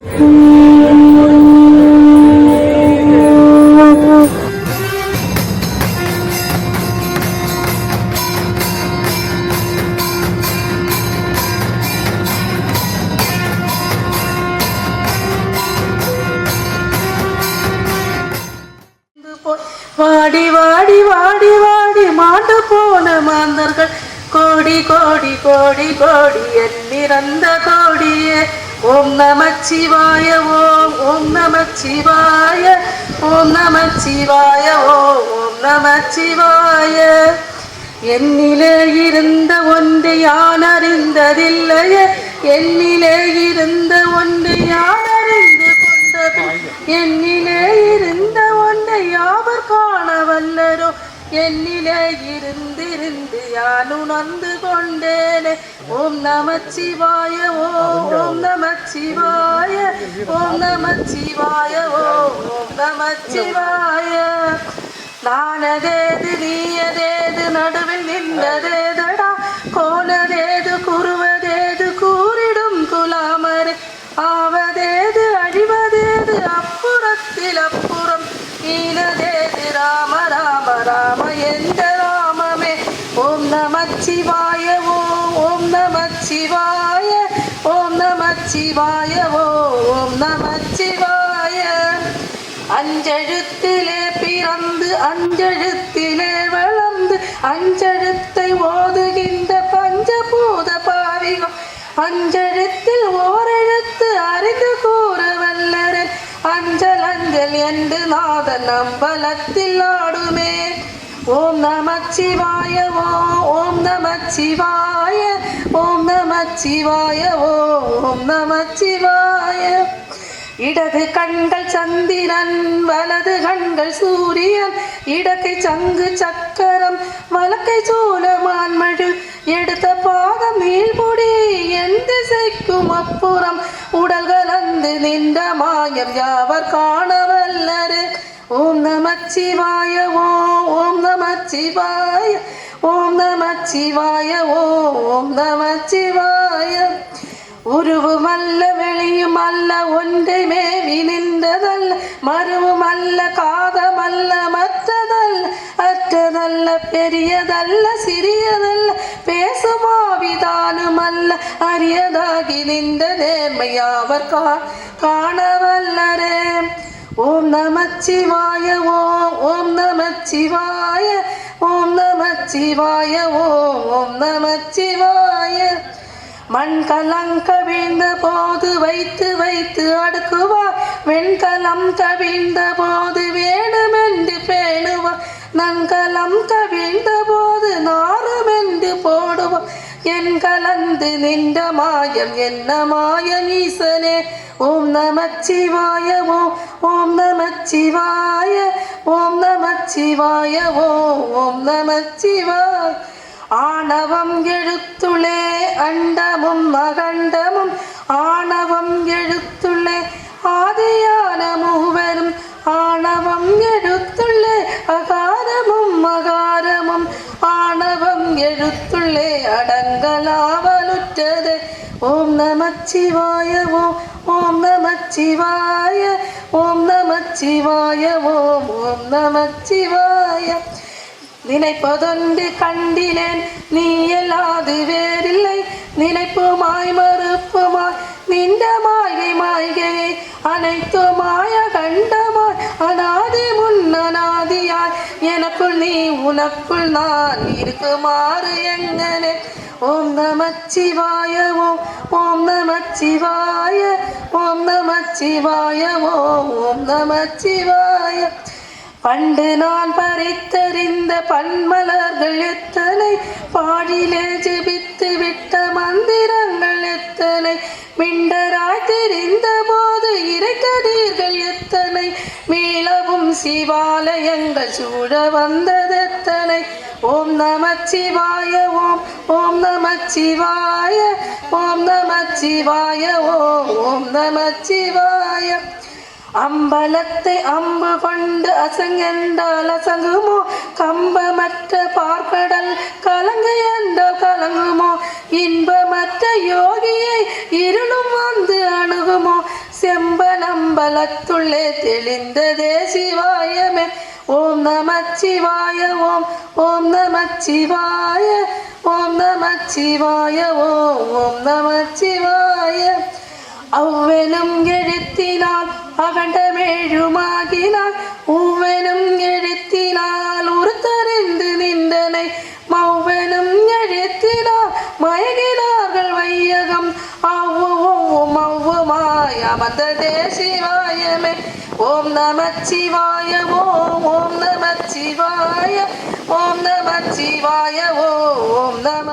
வாடி வாடி வாடி வாடி மாண்டு போன மாந்தர்கள் கோடி கோடி கோடி கோடி எண்ணிறந்த கோடியே ஓம் நமச்சிவாய ஓம் ஓம் நமச்சிவாய ஓம் நமச்சிவாய ஓம் நமச்சிவாய. என்னிலே இருந்த ஒன்றை யான் அறிந்ததில்லையே, என்னிலே இருந்த ஒன்றை யான் அறிந்து கொண்டது, என்னிலே இருந்த ஒன்றை யாவர் காண வல்லரோ, என்னிலே இருந்திருந்து யான் உணர்ந்து கொண்டேனே. ஓம் நமச்சிவாய ஓம் நமச்சிவாய ஓம் நமச்சிவாய ஓம் நமச்சிவாய. நானதேது நீயதேது நடுவில் நின்றதேதடா, கோலதேது குருவதேது கூறிடும் குலாமரே, ஆவதேது அழிவதேது அப்புறத்தில் அப்புறம், ஈனதேது ராம ராம ராம எந்த ராமமே. ஓம் நமச்சிவாய ஓம் நமச்சிவாய ஓம் நமச்சிவாய ஓம் நமச்சிவாய. அஞ்செழுத்திலே பிறந்து அஞ்செழுத்திலே வளர்ந்து அஞ்செழுத்தை ஓதுகின்ற பஞ்சபூத பாவிகம், அஞ்செழுத்தில் ஓரெழுத்து அறிந்து கூற வல்லரன், அஞ்சல் அஞ்சல் என்று நாதன் அம்பலத்தில் ஆடுமே. ஓம் நமச்சிவாய ஓம் நமச்சிவாய ஓம் நமச்சிவாய ஓம் நமச்சிவாய. இடது கண்கள் சந்திரன் வலது கண்கள் சூரியன், இடக்கை சங்கு சக்கரம் வலக்கை சூலமான் மழு, எடுத்த பாதம் நீள்முடி என் திசைக்கும் அப்புறம், உடல் கலந்து நின்ற மாயம் யாவர் காண வல்லரு. ஓம் நமச்சிவாய ஓம் நமச்சிவாய ஓம் நமச்சிவாய ஓம் நமச்சிவாய. உருவும் அல்ல வெளியும் அல்ல ஒன்றை மேவி நின்றதல்ல, மருவும் அல்ல காதமல்ல மற்றதல்ல அற்றதல்ல பெரியதல்ல சிறியதல்ல, பேசுமாவிதானும் அல்ல அரியதாகி நின்ற நேர்மையாவர் காண வல்லரே. ஓம் நமச்சிவாய ஓம் நமச்சிவாய ஓம் நமச்சிவாய ஓம் நமச்சிவாய. மண் கலங்க வீழ்ந்த போது வைத்து வைத்து அடுக்குவார், வெண்கலம் கவிழ்ந்த போது வேணுமென்று பேணுவார், நங்கலம் கவிழ்ந்த போது நாருமென்று போடுவார், என் கலந்து நின்ற மாயம் என்ன மாயம் ஈசனே. ஓம் நமச்சிவாய ஓம் நமச்சிவாய ஓம் நமச்சிவாய ஓம் நமச்சிவாய. ஆணவம் எழுத்துளே அண்டமும் அகண்டமும், ஆணவம் எழுத்துள்ளே ஆதியான மூவரும், ஆணவம் எழுத்துள்ளே அகாரமும் அகாரமும், ஆணவம் எழுத்துள்ளே அடங்கலாவலுற்றது. ஓம் நமச்சிவாய ஓம் நமச்சிவாய ஓம் நமச்சிவாய ஓம் நமச்சிவாய. நினைப்பதொன்று கண்டிலேன் நீ எல்லாது வேறில்லை, நினைப்புமாய் மறுப்புமாய் நின்ற மாயை மாய்கையை, அனைத்து மாய கண்டமாய் அனாதி முன்னனாதியாய், எனக்குள் நீ உனக்குள் நான் இருக்குமாறு எங்கனே. ஓம் நமச்சிவாய ஓம் நமச்சிவாய ஓம் நமச்சிவாய ஓம் நமச்சிவாய. பண்டு நான் பறித்தறிந்த பன்மலர்கள் எத்தனை, பாடிலே ஜெபித்து விட்ட மந்திரங்கள் எத்தனை, மிண்டராய் தெரிந்த போது இறைக்கதீர்கள் எத்தனை, மீளவும் சிவாலயங்கள் சூழ வந்ததெத்தனை. ஓம் நமச்சிவாய ஓம் நமச்சிவாய ஓம் நமச்சிவாய ஓம் நமச்சிவாய. அம்பலத்தை அம்பு கொண்டு அசங்கென்றால் அசங்குமோ, கம்பமற்ற பார்க்கடல் கலங்கு என்றால் கலங்குமோ, இன்பமற்ற யோகியை இருளும் வந்து அணுகுமோ, செம்பனம்பலத்துள்ளே தெளிந்ததே சிவாயமே. ஓம் நமச்சிவாய ஓம் ஓம் நமச்சிவாய ஓம் நமச்சிவாய ஓம் நமச்சிவாய. அவ்வெனும் எழுத்தினால் அகண்டமேழுமாகினார், உவ்வெனும் எழுத்தினால் உருத்தறிந்து நின்றனை, மவ்வெனும் எழுத்தினால் மயங்கினார்கள் வையகம், அவ்வும் அவ்வுமாய் அமர்ந்ததே சிவாயமே. ஓம் நமச்சிவாய ஓம் ஓம் நமச்சிவாய ஓம் நமச்சிவாய ஓம் நம